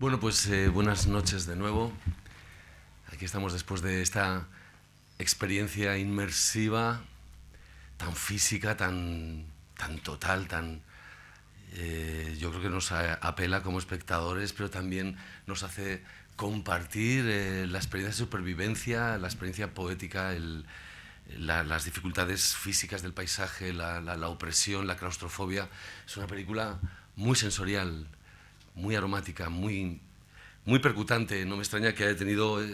Bueno, pues buenas noches de nuevo. Aquí estamos después de esta experiencia inmersiva, tan física, tan total, yo creo que nos apela como espectadores, pero también nos hace compartir la experiencia de supervivencia, la experiencia poética, las dificultades físicas del paisaje, la opresión, la claustrofobia. Es una película muy sensorial, muy aromática, muy percutante. No me extraña que haya tenido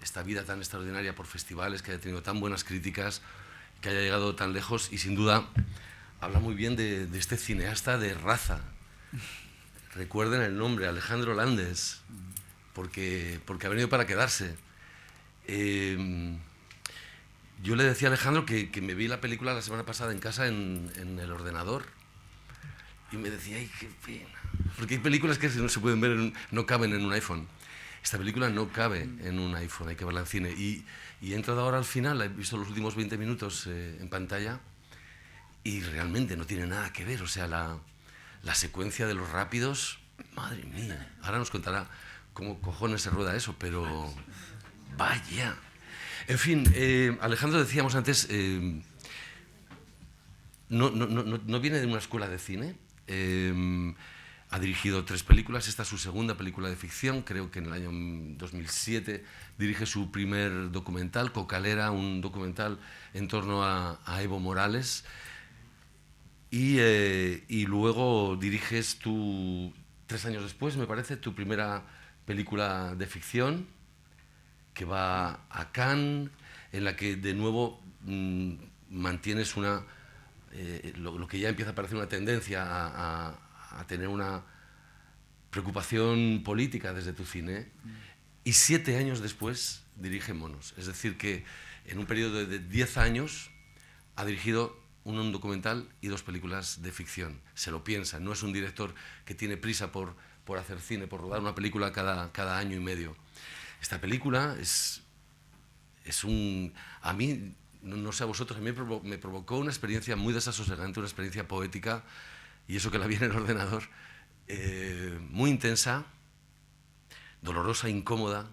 esta vida tan extraordinaria por festivales, que haya tenido tan buenas críticas, que haya llegado tan lejos y sin duda habla muy bien de este cineasta de raza. Recuerden el nombre, Alejandro Landes, porque ha venido para quedarse. Eh, yo le decía a Alejandro que me vi la película la semana pasada en casa en el ordenador y me decía, ay, qué pena. Porque hay películas que no se pueden ver, no caben en un iPhone. Esta película no cabe en un iPhone, hay que verla en cine. Y he entrado ahora al final, he visto los últimos 20 minutos en pantalla y realmente no tiene nada que ver. O sea, la secuencia de los rápidos, madre mía. Ahora nos contará cómo cojones se rueda eso, pero vaya. En fin, Alejandro, decíamos antes, no viene de una escuela de cine. Ha dirigido 3 películas. Esta es su segunda película de ficción. Creo que en el año 2007 dirige su primer documental, Cocalera, un documental en torno a Evo Morales. Y luego diriges 3 años después, me parece, tu primera película de ficción, que va a Cannes, en la que de nuevo mantienes lo que ya empieza a parecer una tendencia a tener una preocupación política desde tu cine. Y 7 años después dirige Monos. Es decir, que en un periodo de 10 años ha dirigido un documental y 2 películas de ficción. Se lo piensa, no es un director que tiene prisa por hacer cine, por rodar una película cada año y medio. Esta película es a mí, no sé a vosotros, a mí me provocó una experiencia muy desasosegante, una experiencia poética, y eso que la vi en el ordenador, muy intensa, dolorosa, incómoda.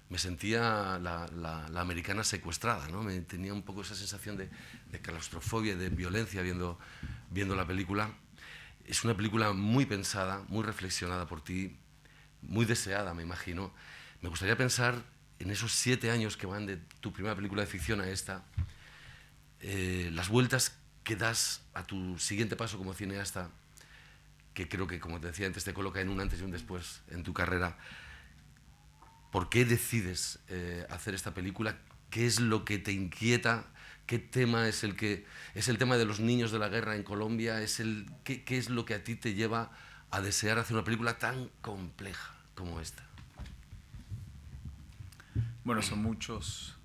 Me sentía la americana secuestrada, ¿no? Tenía un poco esa sensación de claustrofobia, de violencia viendo la película. Es una película muy pensada, muy reflexionada por ti, muy deseada, me imagino. Me gustaría pensar en esos 7 años que van de tu primera película de ficción a esta, las vueltas que das a tu siguiente paso como cineasta, que creo que, como te decía antes, te coloca en un antes y un después en tu carrera. ¿Por qué decides hacer esta película? ¿Qué es lo que te inquieta? ¿Qué tema es el tema de los niños de la guerra en Colombia? ¿Qué es lo que a ti te lleva a desear hacer una película tan compleja como esta? Bueno, son muchos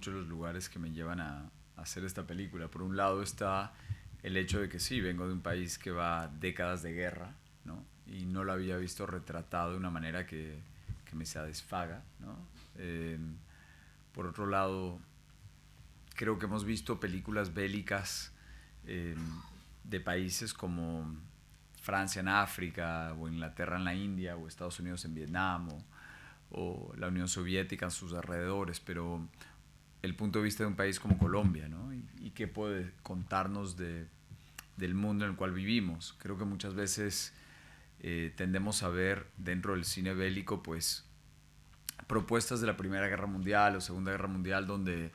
los lugares que me llevan a hacer esta película. Por un lado está el hecho de que sí, vengo de un país que va décadas de guerra, ¿no? Y no lo había visto retratado de una manera que me satisfaga, ¿no? Por otro lado, creo que hemos visto películas bélicas eh, de países como Francia en África, o Inglaterra en la India, o Estados Unidos en Vietnam, o la Unión Soviética en sus alrededores, pero el punto de vista de un país como Colombia, ¿no? Y qué puede contarnos del mundo en el cual vivimos. Creo que muchas veces tendemos a ver dentro del cine bélico, pues, propuestas de la Primera Guerra Mundial o Segunda Guerra Mundial donde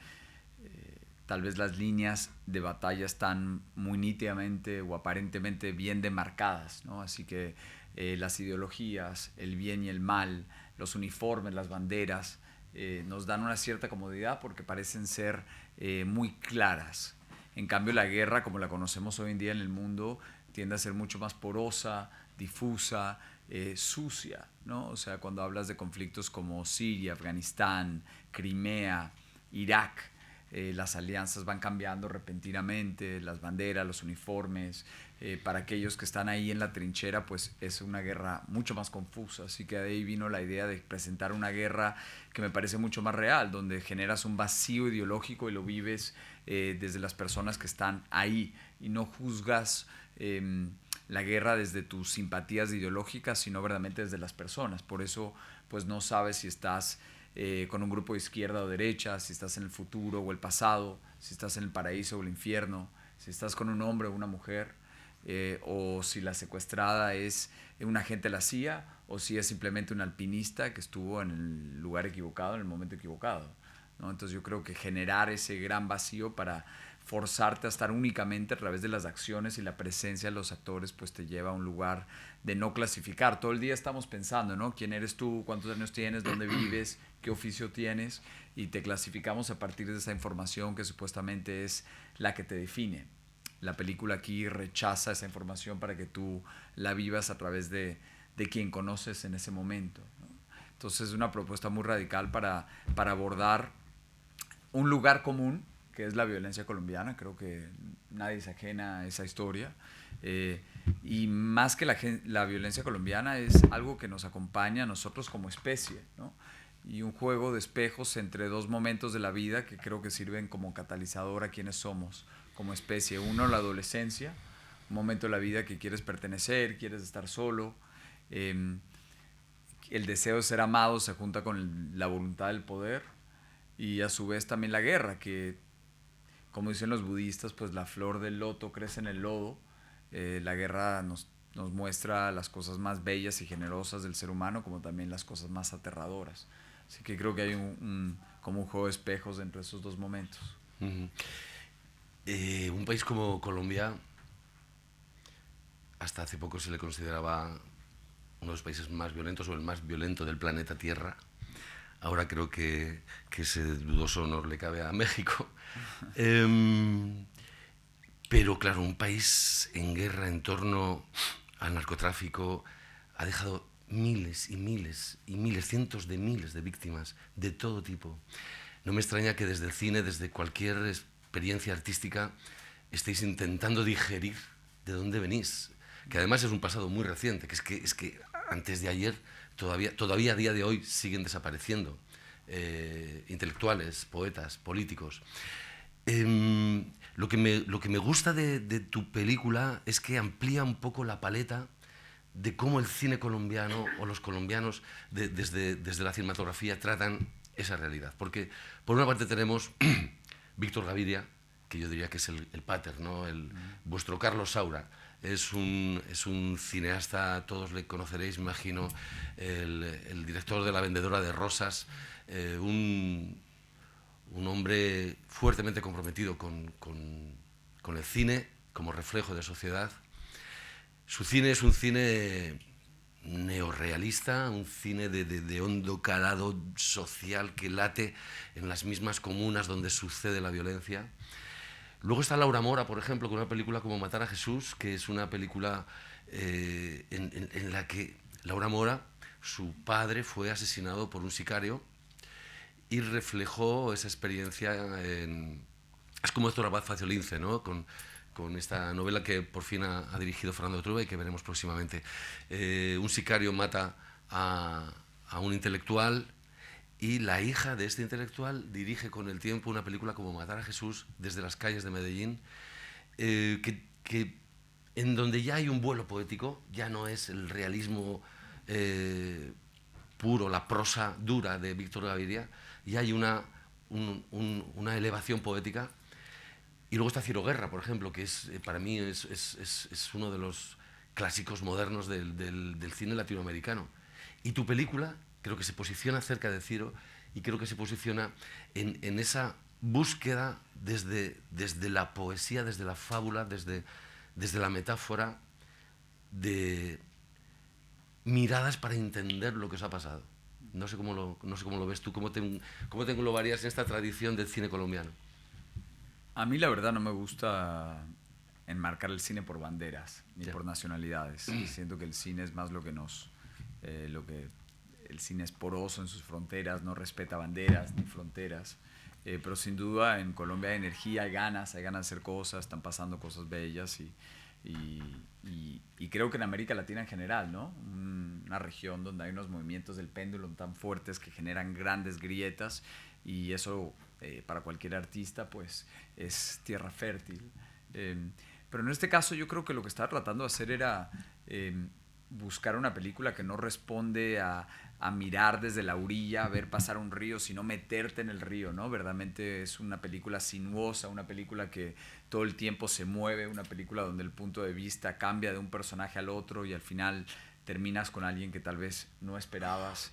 tal vez las líneas de batalla están muy nítidamente o aparentemente bien demarcadas, ¿no? Así que las ideologías, el bien y el mal, los uniformes, las banderas, nos dan una cierta comodidad porque parecen ser muy claras. En cambio, la guerra, como la conocemos hoy en día en el mundo, tiende a ser mucho más porosa, difusa, sucia, ¿no? O sea, cuando hablas de conflictos como Siria, Afganistán, Crimea, Irak, las alianzas van cambiando repentinamente, las banderas, los uniformes. Para aquellos que están ahí en la trinchera, pues es una guerra mucho más confusa. Así que de ahí vino la idea de presentar una guerra que me parece mucho más real, donde generas un vacío ideológico y lo vives desde las personas que están ahí y no juzgas la guerra desde tus simpatías ideológicas, sino verdaderamente desde las personas. Por eso pues no sabes si estás con un grupo de izquierda o derecha, si estás en el futuro o el pasado, si estás en el paraíso o el infierno, si estás con un hombre o una mujer, o si la secuestrada es un agente de la CIA o si es simplemente un alpinista que estuvo en el lugar equivocado, en el momento equivocado, ¿no? Entonces yo creo que generar ese gran vacío para forzarte a estar únicamente a través de las acciones y la presencia de los actores, pues te lleva a un lugar de no clasificar. Todo el día estamos pensando, ¿no? ¿Quién eres tú? ¿Cuántos años tienes? ¿Dónde vives? ¿Qué oficio tienes? Y te clasificamos a partir de esa información que supuestamente es la que te define. La película aquí rechaza esa información para que tú la vivas a través de quien conoces en ese momento, ¿no? Entonces es una propuesta muy radical para abordar un lugar común, que es la violencia colombiana. Creo que nadie se ajena a esa historia. Y más que la violencia colombiana, es algo que nos acompaña a nosotros como especie, ¿no? Y un juego de espejos entre dos momentos de la vida que creo que sirven como catalizador a quienes somos como especie. Uno, la adolescencia, un momento de la vida que quieres pertenecer, quieres estar solo. El deseo de ser amado se junta con la voluntad del poder, y a su vez también la guerra, que como dicen los budistas, pues la flor del loto crece en el lodo. La guerra nos muestra las cosas más bellas y generosas del ser humano, como también las cosas más aterradoras. Así que creo que hay como un juego de espejos entre esos dos momentos. Uh-huh. Un país como Colombia, hasta hace poco se le consideraba uno de los países más violentos o el más violento del planeta Tierra. Ahora creo que ese dudoso honor le cabe a México. Pero claro, un país en guerra en torno al narcotráfico ha dejado miles y miles y miles, cientos de miles de víctimas de todo tipo. No me extraña que desde el cine, desde cualquier experiencia artística, estéis intentando digerir de dónde venís, que además es un pasado muy reciente, que es que antes de ayer todavía a día de hoy siguen desapareciendo intelectuales, poetas, políticos. Lo que me gusta de tu película es que amplía un poco la paleta de cómo el cine colombiano o los colombianos desde la cinematografía tratan esa realidad. Porque por una parte tenemos Víctor Gaviria, que yo diría que es el pater, ¿no? Vuestro Carlos Saura. Es un cineasta, todos le conoceréis, me imagino, el director de La vendedora de rosas, un hombre fuertemente comprometido con el cine como reflejo de sociedad. Su cine es un cine neorrealista, un cine de hondo calado social que late en las mismas comunas donde sucede la violencia. Luego está Laura Mora, por ejemplo, con una película como Matar a Jesús, que es una película en la que Laura Mora, su padre, fue asesinado por un sicario y reflejó esa experiencia es como Héctor Abad Faciolince, ¿no? Con esta novela que por fin ha dirigido Fernando Trueba y que veremos próximamente. Un sicario mata a un intelectual y la hija de este intelectual dirige con el tiempo una película como Matar a Jesús desde las calles de Medellín, que en donde ya hay un vuelo poético, ya no es el realismo puro, la prosa dura de Víctor Gaviria, y hay una elevación poética. Y luego está Ciro Guerra, por ejemplo, que para mí es uno de los clásicos modernos del cine latinoamericano. Y tu película creo que se posiciona cerca de Ciro y creo que se posiciona en esa búsqueda desde la poesía, desde la fábula, desde la metáfora, de miradas para entender lo que os ha pasado. No sé cómo lo ves tú, cómo te englobarías en esta tradición del cine colombiano. A mí la verdad no me gusta enmarcar el cine por banderas ni por nacionalidades. Siento que el cine es más lo que el cine es poroso en sus fronteras, no respeta banderas ni fronteras. Pero sin duda en Colombia hay energía, hay ganas de hacer cosas, están pasando cosas bellas y creo que en América Latina en general, ¿no? Una región donde hay unos movimientos del péndulo tan fuertes que generan grandes grietas, y eso para cualquier artista pues es tierra fértil. Pero en este caso yo creo que lo que estaba tratando de hacer era buscar una película que no responde a mirar desde la orilla, a ver pasar un río, sino meterte en el río, ¿no? Verdaderamente es una película sinuosa, una película que todo el tiempo se mueve, una película donde el punto de vista cambia de un personaje al otro y al final terminas con alguien que tal vez no esperabas.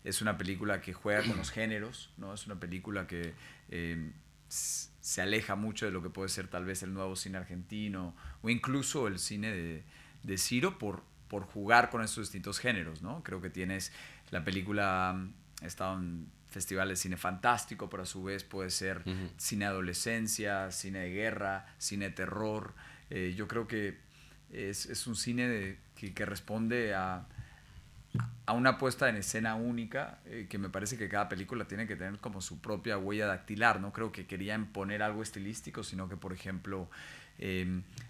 Es una película que juega con los géneros, ¿no? Es una película que se aleja mucho de lo que puede ser tal vez el nuevo cine argentino o incluso el cine de Ciro por jugar con esos distintos géneros, ¿no? Creo que tienes la película, ha estado en festivales de cine fantástico, pero a su vez puede ser cine de adolescencia, cine de guerra, cine de terror. Yo creo que es un cine que responde a una puesta en escena única, que me parece que cada película tiene que tener como su propia huella dactilar. No creo que quería imponer algo estilístico, sino que, por ejemplo,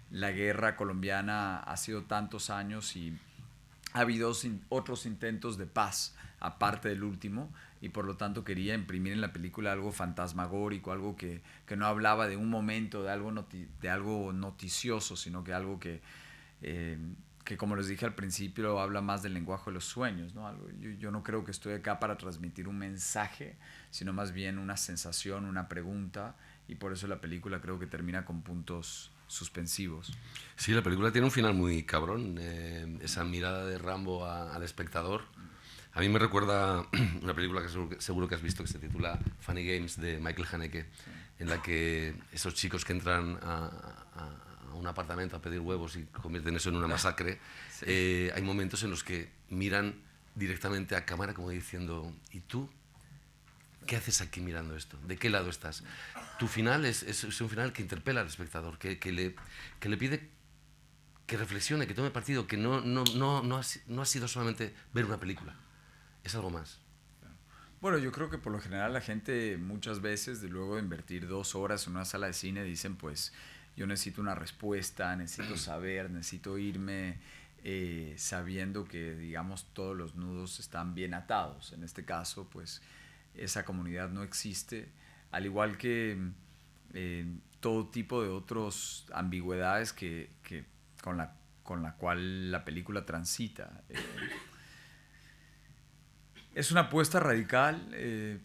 la guerra colombiana ha sido tantos años y ha habido otros intentos de paz, aparte del último, y por lo tanto quería imprimir en la película algo fantasmagórico, algo que no hablaba de un momento, de algo noticioso, sino que algo que como les dije al principio, habla más del lenguaje de los sueños, ¿no? Yo no creo que estoy acá para transmitir un mensaje, sino más bien una sensación, una pregunta, y por eso la película creo que termina con puntos suspensivos. Sí, la película tiene un final muy cabrón, esa mirada de Rambo al espectador. A mí me recuerda una película que seguro que has visto, que se titula Funny Games, de Michael Haneke, sí, en la que esos chicos que entran a un apartamento a pedir huevos y convierten eso en una masacre, sí, hay momentos en los que miran directamente a cámara como diciendo, ¿y tú? ¿Qué haces aquí mirando esto? ¿De qué lado estás? Tu final es un final que interpela al espectador, que le pide que reflexione, que tome partido, que no ha sido solamente ver una película, es algo más. Bueno, yo creo que por lo general la gente muchas veces, luego de invertir 2 horas en una sala de cine, dicen pues yo necesito una respuesta, necesito saber, necesito irme sabiendo que, digamos, todos los nudos están bien atados. En este caso, pues esa comunidad no existe, al igual que todo tipo de otras ambigüedades con la cual la película transita. Es una apuesta radical,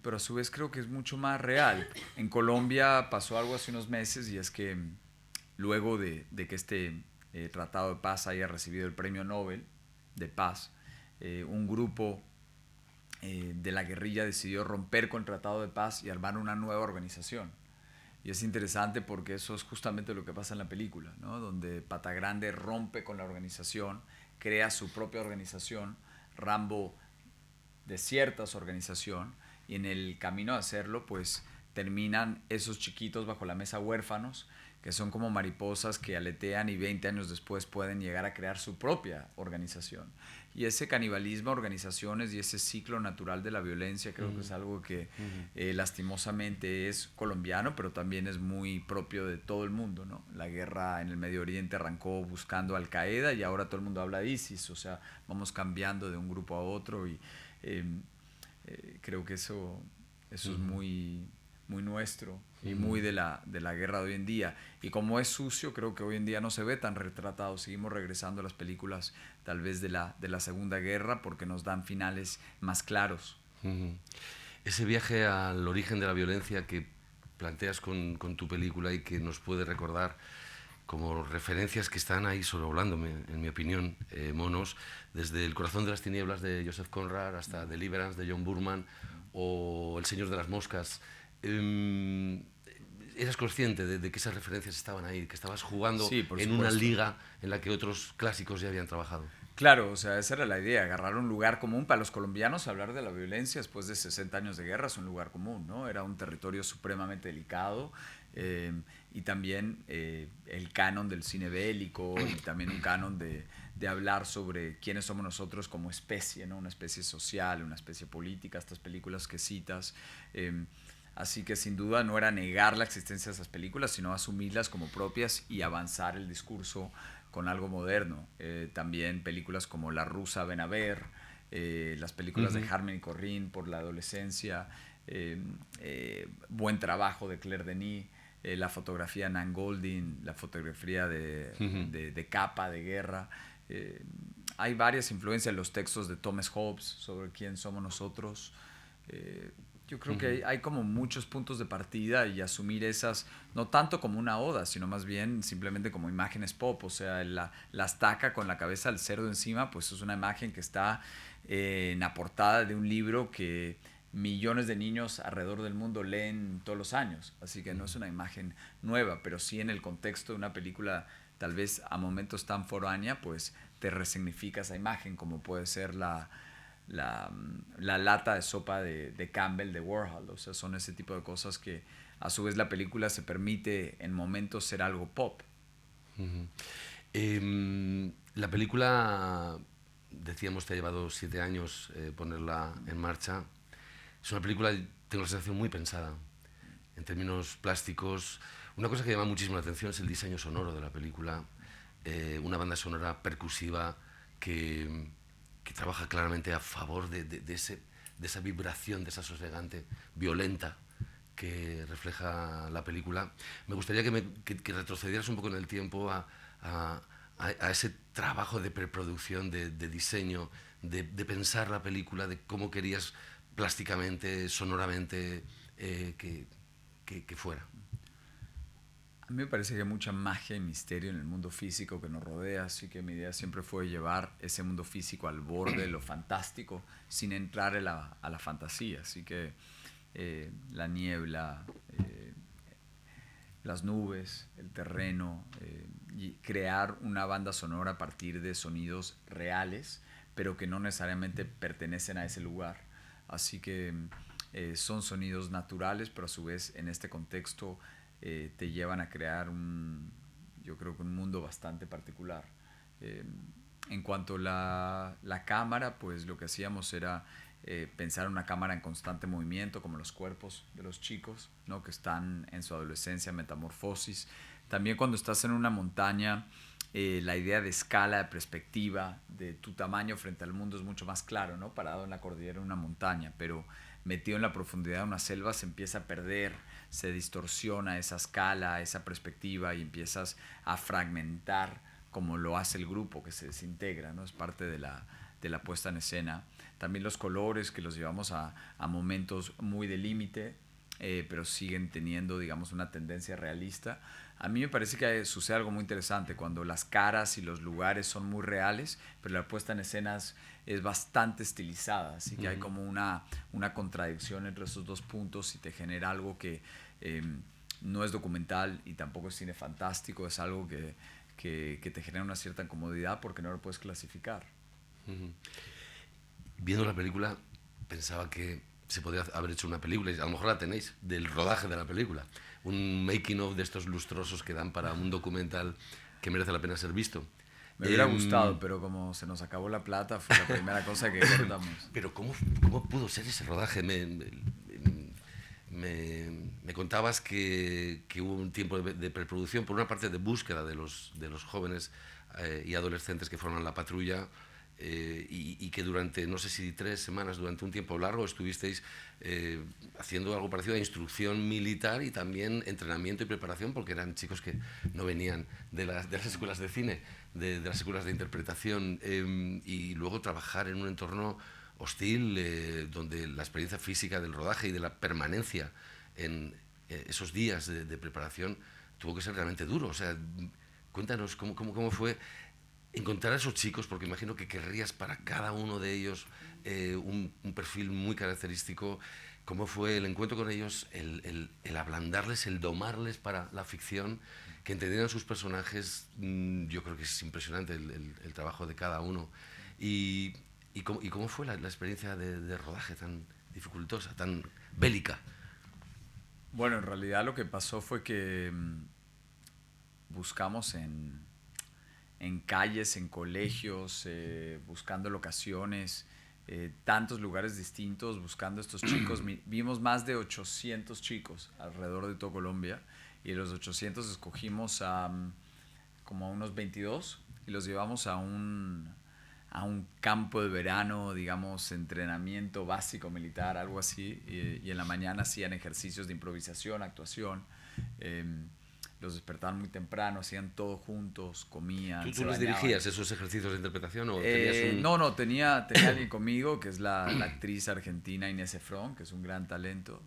pero a su vez creo que es mucho más real. En Colombia pasó algo hace unos meses, y es que luego de que este tratado de paz haya recibido el premio Nobel de paz, un grupo de la guerrilla decidió romper con el tratado de paz y armar una nueva organización. Y es interesante porque eso es justamente lo que pasa en la película, ¿no? Donde Patagrande rompe con la organización, crea su propia organización, Rambo desierta su organización, y en el camino de hacerlo pues terminan esos chiquitos bajo la mesa huérfanos, que son como mariposas que aletean y 20 años después pueden llegar a crear su propia organización. Y ese canibalismo a organizaciones y ese ciclo natural de la violencia creo que es algo que lastimosamente es colombiano, pero también es muy propio de todo el mundo, ¿no? La guerra en el Medio Oriente arrancó buscando Al Qaeda y ahora todo el mundo habla de ISIS, o sea, vamos cambiando de un grupo a otro, y creo que eso es muy nuestro y muy de la guerra de hoy en día. Y como es sucio, creo que hoy en día no se ve tan retratado. Seguimos regresando a las películas tal vez de la Segunda Guerra porque nos dan finales más claros. Ese viaje al origen de la violencia que planteas con tu película y que nos puede recordar como referencias que están ahí sobrevolándome, en mi opinión, monos, desde El corazón de las tinieblas de Joseph Conrad hasta Deliverance de John Boorman o El señor de las moscas. ¿Eras consciente de que esas referencias estaban ahí, que estabas jugando en una liga en la que otros clásicos ya habían trabajado? Claro, o sea, esa era la idea, agarrar un lugar común. Para los colombianos hablar de la violencia después de 60 años de guerra es un lugar común, ¿no? Era un territorio supremamente delicado, y también el canon del cine bélico y también un canon de hablar sobre quiénes somos nosotros como especie, ¿no? Una especie social, una especie política, estas películas que citas. Así que sin duda no era negar la existencia de esas películas, sino asumirlas como propias y avanzar el discurso con algo moderno. También películas como La rusa Ven a ver, las películas de Harmen y Corrine por la adolescencia, Buen trabajo de Claire Denis, la fotografía de Nan Goldin, la fotografía de capa, de guerra. Hay varias influencias en los textos de Thomas Hobbes sobre quién somos nosotros. Yo creo que hay como muchos puntos de partida y asumir esas, no tanto como una oda, sino más bien simplemente como imágenes pop. O sea, la estaca con la cabeza del cerdo encima, pues es una imagen que está en la portada de un libro que millones de niños alrededor del mundo leen todos los años. Así que no es una imagen nueva, pero sí en el contexto de una película tal vez a momentos tan foránea, pues te resignifica esa imagen, como puede ser la lata de sopa de Campbell de Warhol. O sea, son ese tipo de cosas que a su vez la película se permite en momentos ser algo pop. La película, decíamos, te ha llevado 7 años ponerla en marcha. Es una película, tengo la sensación, muy pensada en términos plásticos. Una cosa que llama muchísimo la atención es el diseño sonoro de la película. Una banda sonora percusiva que trabaja claramente a favor de esa vibración, de esa sosegante violenta que refleja la película. Me gustaría que retrocedieras un poco en el tiempo a ese trabajo de preproducción, de diseño, de pensar la película, de cómo querías plásticamente, sonoramente, que fuera. A mí me parece que hay mucha magia y misterio en el mundo físico que nos rodea, así que mi idea siempre fue llevar ese mundo físico al borde de lo fantástico sin entrar a la fantasía. Así que la niebla, las nubes, el terreno, y crear una banda sonora a partir de sonidos reales, pero que no necesariamente pertenecen a ese lugar. Así que son sonidos naturales, pero a su vez en este contexto te llevan a crear yo creo que un mundo bastante particular. En cuanto a la cámara, pues lo que hacíamos era pensar en una cámara en constante movimiento, como los cuerpos de los chicos, ¿no? Que están en su adolescencia, metamorfosis. También cuando estás en una montaña, la idea de escala, de perspectiva, de tu tamaño frente al mundo es mucho más claro, ¿no? Parado en la cordillera de una montaña, pero metido en la profundidad de una selva se empieza a perder, se distorsiona esa escala, esa perspectiva y empiezas a fragmentar como lo hace el grupo que se desintegra, ¿no? Es parte de la puesta en escena. También los colores que los llevamos a momentos muy de límite, pero siguen teniendo, digamos, una tendencia realista. A mí me parece que sucede algo muy interesante cuando las caras y los lugares son muy reales, pero la puesta en escenas es bastante estilizada, así que hay como una contradicción entre esos dos puntos y te genera algo que no es documental y tampoco es cine fantástico, es algo que te genera una cierta incomodidad porque no lo puedes clasificar. Viendo la película pensaba que se podría haber hecho una película, y a lo mejor la tenéis, del rodaje de la película. Un making of de estos lustrosos que dan para un documental que merece la pena ser visto. Me hubiera gustado, pero como se nos acabó la plata, fue la primera cosa que cortamos. Pero ¿cómo pudo ser ese rodaje? Me contabas que hubo un tiempo de preproducción, por una parte de búsqueda de los jóvenes y adolescentes que forman la patrulla, y que durante, no sé si 3 semanas, durante un tiempo largo, estuvisteis haciendo algo parecido a instrucción militar y también entrenamiento y preparación, porque eran chicos que no venían de las escuelas de cine, de las escuelas de interpretación, y luego trabajar en un entorno hostil, donde la experiencia física del rodaje y de la permanencia en esos días de preparación tuvo que ser realmente duro. O sea, cuéntanos cómo fue encontrar a esos chicos, porque imagino que querrías para cada uno de ellos un perfil muy característico. ¿Cómo fue el encuentro con ellos, el ablandarles, el domarles para la ficción, que entendieran sus personajes? Yo creo que es impresionante el trabajo de cada uno. ¿Y cómo fue la experiencia de rodaje tan dificultosa, tan bélica? Bueno, en realidad lo que pasó fue que buscamos en calles, en colegios, buscando locaciones, tantos lugares distintos, buscando estos chicos. Vimos más de 800 chicos alrededor de toda Colombia y de los 800 escogimos como a unos 22 y los llevamos a un campo de verano, digamos, entrenamiento básico militar, algo así, y en la mañana hacían ejercicios de improvisación, actuación. Los despertaban muy temprano, hacían todo juntos, comían, ¿Tú les dirigías esos ejercicios de interpretación o tenías un...? No, tenía alguien conmigo, que es la actriz argentina Inés Efron, que es un gran talento.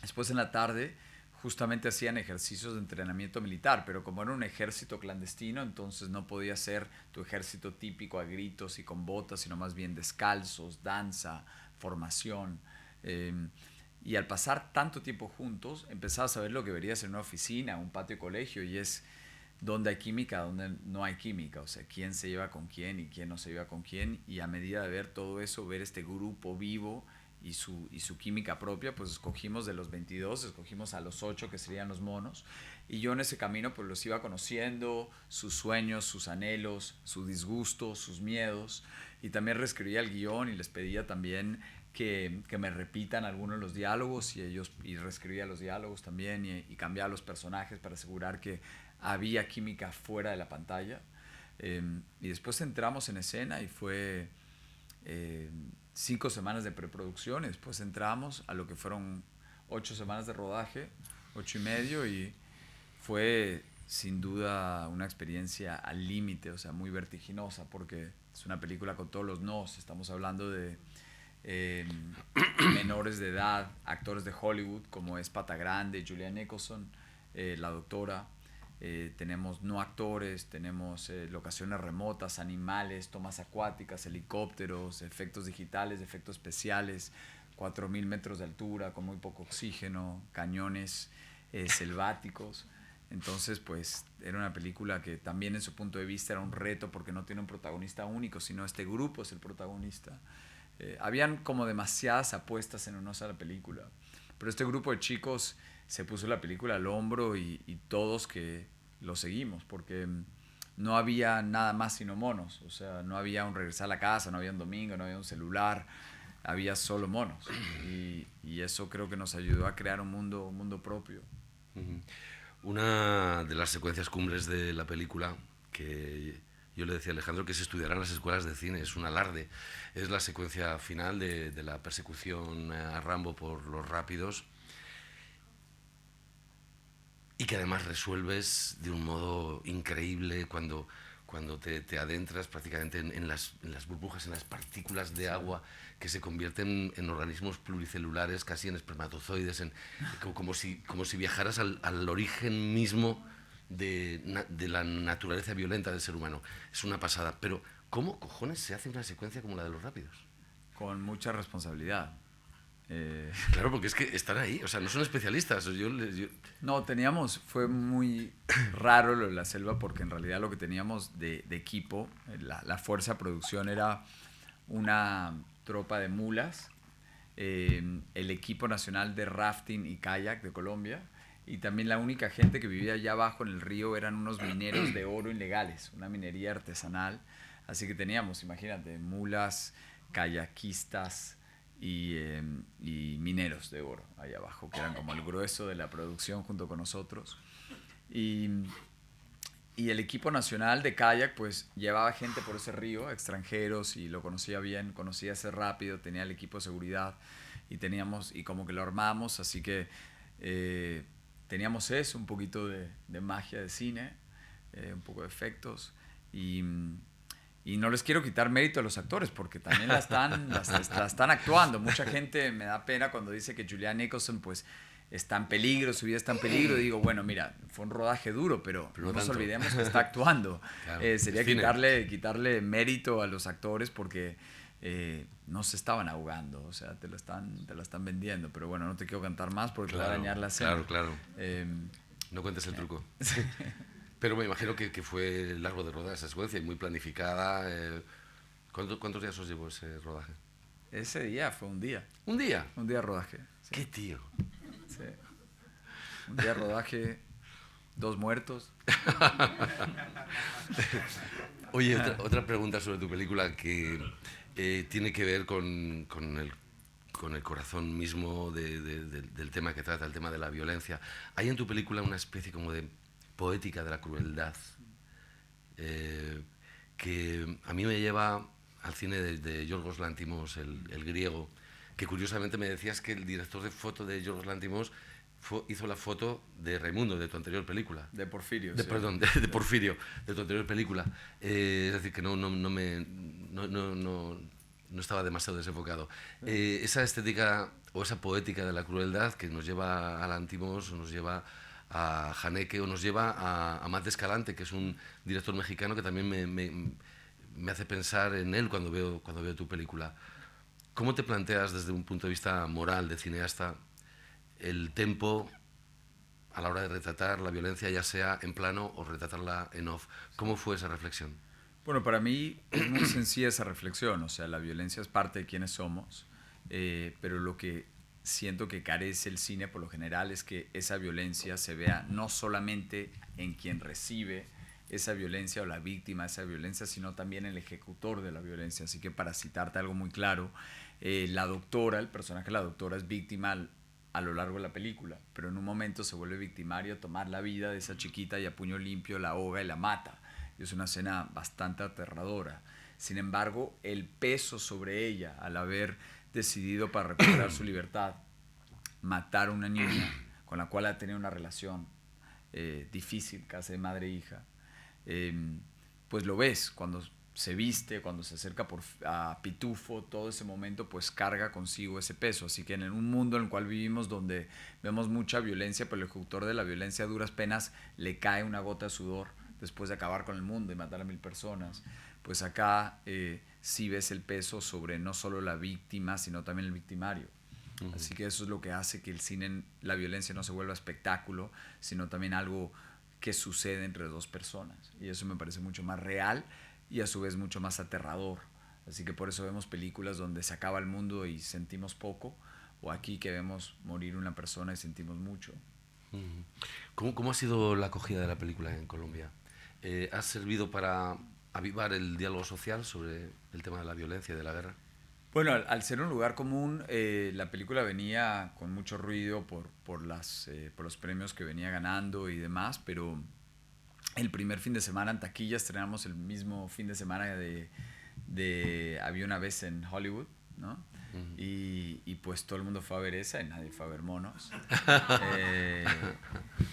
Después en la tarde justamente hacían ejercicios de entrenamiento militar, pero como era un ejército clandestino, entonces no podía ser tu ejército típico a gritos y con botas, sino más bien descalzos, danza, formación. Y al pasar tanto tiempo juntos, empezabas a ver lo que verías en una oficina, un patio de colegio, y es donde hay química, donde no hay química, o sea, quién se lleva con quién y quién no se lleva con quién, y a medida de ver todo eso, ver este grupo vivo y su química propia, pues escogimos de los 22, escogimos a los 8 que serían los monos, y yo en ese camino pues los iba conociendo, sus sueños, sus anhelos, su disgusto, sus miedos, y también reescribía el guión y les pedía también que me repitan algunos de los diálogos y reescribía los diálogos también y cambiaba los personajes para asegurar que había química fuera de la pantalla. Y después entramos en escena y fue 5 semanas de preproducción y después entramos a lo que fueron 8 semanas de rodaje, 8 y medio, y fue sin duda una experiencia al límite, o sea, muy vertiginosa, porque es una película con todos los nos. Estamos hablando de menores de edad, actores de Hollywood como es Pata Grande, Julianne Nicholson, la doctora. Tenemos no actores, tenemos locaciones remotas, animales, tomas acuáticas, helicópteros, efectos digitales, efectos especiales, 4.000 metros de altura con muy poco oxígeno, cañones selváticos. Entonces, pues, era una película que también en su punto de vista era un reto porque no tiene un protagonista único, sino este grupo es el protagonista. Habían como demasiadas apuestas en una sola película, pero este grupo de chicos se puso la película al hombro y todos que lo seguimos, porque no había nada más sino monos, o sea, no había un regresar a la casa, no había un domingo, no había un celular, había solo monos, y eso creo que nos ayudó a crear un mundo propio. Una de las secuencias cumbres de la película, que yo le decía a Alejandro que se estudiará en las escuelas de cine, es un alarde, es la secuencia final de la persecución a Rambo por los rápidos, y que además resuelves de un modo increíble cuando te adentras prácticamente en las burbujas, en las partículas de agua que se convierten en organismos pluricelulares, casi en espermatozoides, como si viajaras al origen mismo de la naturaleza violenta del ser humano. Es una pasada. Pero, ¿cómo cojones se hace una secuencia como la de los rápidos? Con mucha responsabilidad. Claro, porque es que están ahí, o sea, no son especialistas. No, fue muy raro lo de la selva porque en realidad lo que teníamos de equipo, la fuerza de producción era una tropa de mulas, el equipo nacional de rafting y kayak de Colombia, y también la única gente que vivía allá abajo en el río eran unos mineros de oro ilegales, una minería artesanal. Así que teníamos, imagínate, mulas, kayakistas y mineros de oro allá abajo, que eran como el grueso de la producción junto con nosotros. Y el equipo nacional de kayak pues llevaba gente por ese río, extranjeros, y lo conocía bien, conocía ese rápido, tenía el equipo de seguridad y como que lo armamos, así que teníamos eso, un poquito de magia de cine, un poco de efectos, y no les quiero quitar mérito a los actores porque también la están actuando. Mucha gente me da pena cuando dice que Julianne Nicholson pues está en peligro, su vida está en peligro. Digo, bueno, mira, fue un rodaje duro, pero no nos olvidemos que está actuando. Claro, sería quitarle mérito a los actores porque no se estaban ahogando, o sea, te la están vendiendo. Pero bueno, no te quiero cantar más porque te va a dañar la escena. Claro. No cuentes el truco. Pero me imagino que fue largo de rodar esa secuencia y muy planificada. ¿Cuántos días os llevó ese rodaje? Ese día fue un día. ¿Un día? Un día de rodaje. Sí. ¿Qué tío? Sí. Un día de rodaje, 2 muertos. Oye, otra pregunta sobre tu película que tiene que ver con el corazón mismo del tema que trata, el tema de la violencia. Hay en tu película una especie como de poética de la crueldad que a mí me lleva al cine de Yorgos Lanthimos, el griego, que curiosamente me decías que el director de foto de Yorgos Lanthimos hizo la foto de Raimundo, de tu anterior película. De Porfirio, De, sí. perdón, de Porfirio, de tu anterior película. Es decir, que no estaba demasiado desenfocado. Esa estética o esa poética de la crueldad que nos lleva a Lanthimos, o nos lleva a Haneke, o nos lleva a Matt Escalante, que es un director mexicano que también me hace pensar en él cuando veo tu película. ¿Cómo te planteas desde un punto de vista moral de cineasta el tempo a la hora de retratar la violencia, ya sea en plano o retratarla en off? ¿Cómo fue esa reflexión? Bueno, para mí es muy sencilla esa reflexión, o sea, la violencia es parte de quienes somos, pero lo que siento que carece el cine por lo general es que esa violencia se vea no solamente en quien recibe esa violencia o la víctima de esa violencia, sino también el ejecutor de la violencia. Así que para citarte algo muy claro, la doctora, el personaje de la doctora es víctima a lo largo de la película, pero en un momento se vuelve victimario a tomar la vida de esa chiquita y a puño limpio la ahoga y la mata. Es una escena bastante aterradora. Sin embargo, el peso sobre ella al haber decidido para recuperar su libertad matar a una niña con la cual ha tenido una relación difícil, casi de madre e hija, pues lo ves cuando se viste, cuando se acerca a Pitufo, todo ese momento pues carga consigo ese peso. Así que en un mundo en el cual vivimos donde vemos mucha violencia, pero el ejecutor de la violencia a duras penas le cae una gota de sudor después de acabar con el mundo y matar a 1000 personas, pues acá sí ves el peso sobre no solo la víctima, sino también el victimario. Así que eso es lo que hace que el cine, la violencia no se vuelva espectáculo, sino también algo que sucede entre dos personas. Y eso me parece mucho más real y a su vez mucho más aterrador. Así que por eso vemos películas donde se acaba el mundo y sentimos poco, o aquí que vemos morir una persona y sentimos mucho. ¿Cómo ha sido la acogida de la película en Colombia? ¿Ha servido para avivar el diálogo social sobre el tema de la violencia y de la guerra? Bueno, al ser un lugar común, la película venía con mucho ruido por los premios que venía ganando y demás, pero el primer fin de semana en taquilla estrenamos el mismo fin de semana de Había una vez en Hollywood, ¿no? Y pues todo el mundo fue a ver esa y nadie fue a ver Monos.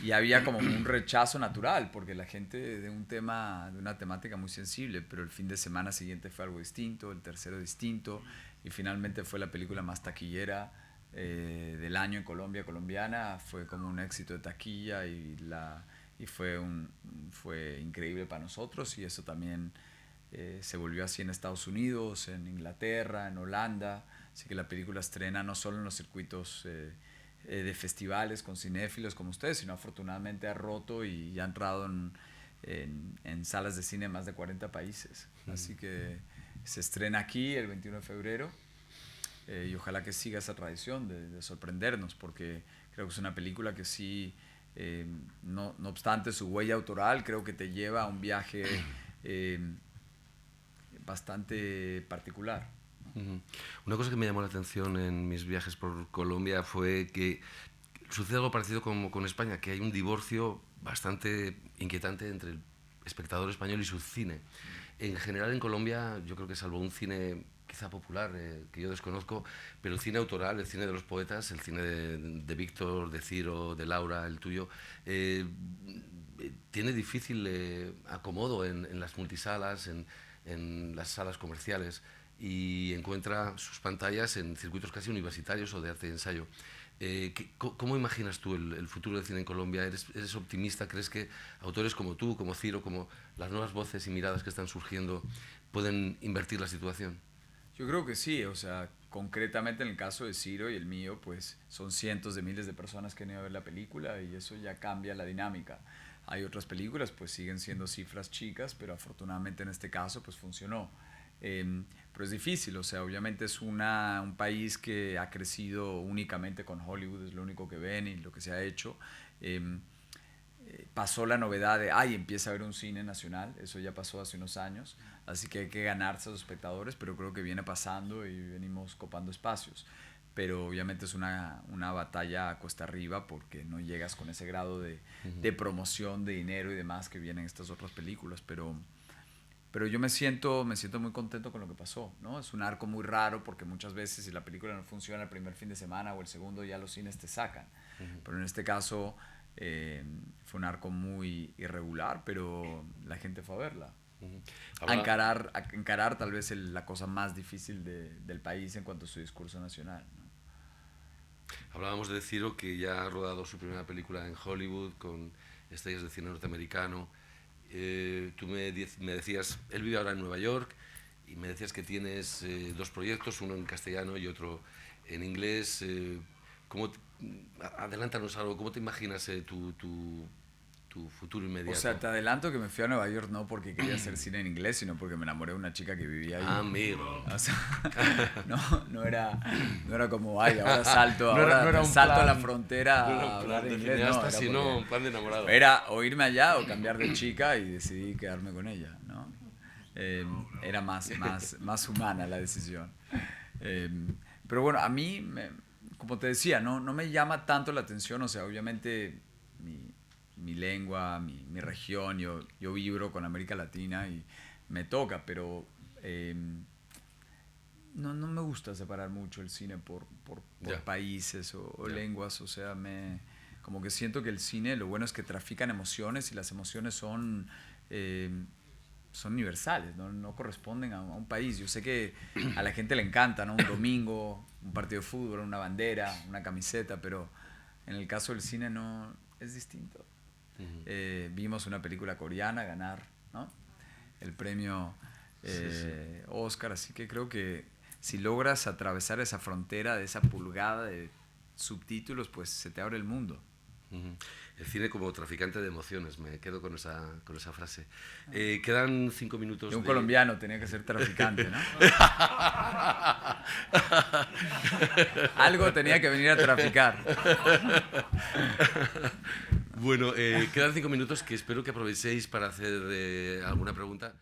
Y había como un rechazo natural porque la gente de una temática muy sensible, pero el fin de semana siguiente fue algo distinto, el tercero distinto, y finalmente fue la película más taquillera del año en Colombia, colombiana. Fue como un éxito de taquilla y fue increíble para nosotros, y eso también se volvió así en Estados Unidos, en Inglaterra, en Holanda. Así que la película estrena no solo en los circuitos de festivales con cinéfilos como ustedes, sino afortunadamente ha roto y ha entrado en salas de cine en más de 40 países. Así que se estrena aquí el 21 de febrero y ojalá que siga esa tradición de sorprendernos, porque creo que es una película que sí, no obstante su huella autoral, creo que te lleva a un viaje bastante particular. Una cosa que me llamó la atención en mis viajes por Colombia fue que sucede algo parecido como con España, que hay un divorcio bastante inquietante entre el espectador español y su cine. En general en Colombia, yo creo que salvo un cine quizá popular, que yo desconozco, pero el cine autoral, el cine de los poetas, el cine de Víctor, de Ciro, de Laura, el tuyo, tiene difícil acomodo en las multisalas, en las salas comerciales, y encuentra sus pantallas en circuitos casi universitarios o de arte y ensayo. ¿Cómo imaginas tú el futuro del cine en Colombia? ¿Eres optimista? ¿Crees que autores como tú, como Ciro, como las nuevas voces y miradas que están surgiendo pueden invertir la situación? Yo creo que sí, o sea, concretamente en el caso de Ciro y el mío, pues son cientos de miles de personas que han ido a ver la película y eso ya cambia la dinámica. Hay otras películas, pues siguen siendo cifras chicas, pero afortunadamente en este caso, pues funcionó. Pero es difícil, o sea, obviamente es un país que ha crecido únicamente con Hollywood, es lo único que ven y lo que se ha hecho. Pasó la novedad de, empieza a haber un cine nacional, eso ya pasó hace unos años, así que hay que ganarse a los espectadores, pero creo que viene pasando y venimos copando espacios. Pero obviamente es una batalla cuesta arriba porque no llegas con ese grado de promoción, de dinero y demás que vienen estas otras películas, pero Pero yo me siento muy contento con lo que pasó, ¿no? Es un arco muy raro porque muchas veces si la película no funciona el primer fin de semana o el segundo ya los cines te sacan. Pero en este caso fue un arco muy irregular, pero la gente fue a verla. A encarar tal vez la cosa más difícil del país en cuanto a su discurso nacional, ¿no? Hablábamos de Ciro, que ya ha rodado su primera película en Hollywood con estrellas de cine norteamericano. Tú me decías, él vive ahora en Nueva York, y me decías que tienes dos proyectos, uno en castellano y otro en inglés. Adelántanos algo, ¿cómo te imaginas tu futuro inmediato? O sea, te adelanto que me fui a Nueva York no porque quería hacer cine en inglés, sino porque me enamoré de una chica que vivía ahí. Ah, amigo. O sea, no era como, ay, ahora salto, no era un salto plan, a la frontera a hablar de inglés. cineasta, sino un plan de enamorado. Era o irme allá o cambiar de chica y decidí quedarme con ella, ¿no? Era más humana la decisión. Pero bueno, a mí, como te decía, no me llama tanto la atención, o sea, obviamente mi lengua, mi región, yo vibro con América Latina y me toca, pero no me gusta separar mucho el cine por países o lenguas, o sea, como que siento que el cine, lo bueno es que trafican emociones y las emociones son universales, no corresponden a un país. Yo sé que a la gente le encanta, ¿no? Un domingo, un partido de fútbol, una bandera, una camiseta, pero en el caso del cine no es distinto. Vimos una película coreana ganar, ¿no? El premio Oscar, así que creo que si logras atravesar esa frontera de esa pulgada de subtítulos, pues se te abre el mundo. El cine como traficante de emociones, me quedo con esa frase. Quedan 5 minutos. Y un colombiano tenía que ser traficante, ¿no? Algo tenía que venir a traficar. Bueno, quedan 5 minutos que espero que aprovechéis para hacer alguna pregunta.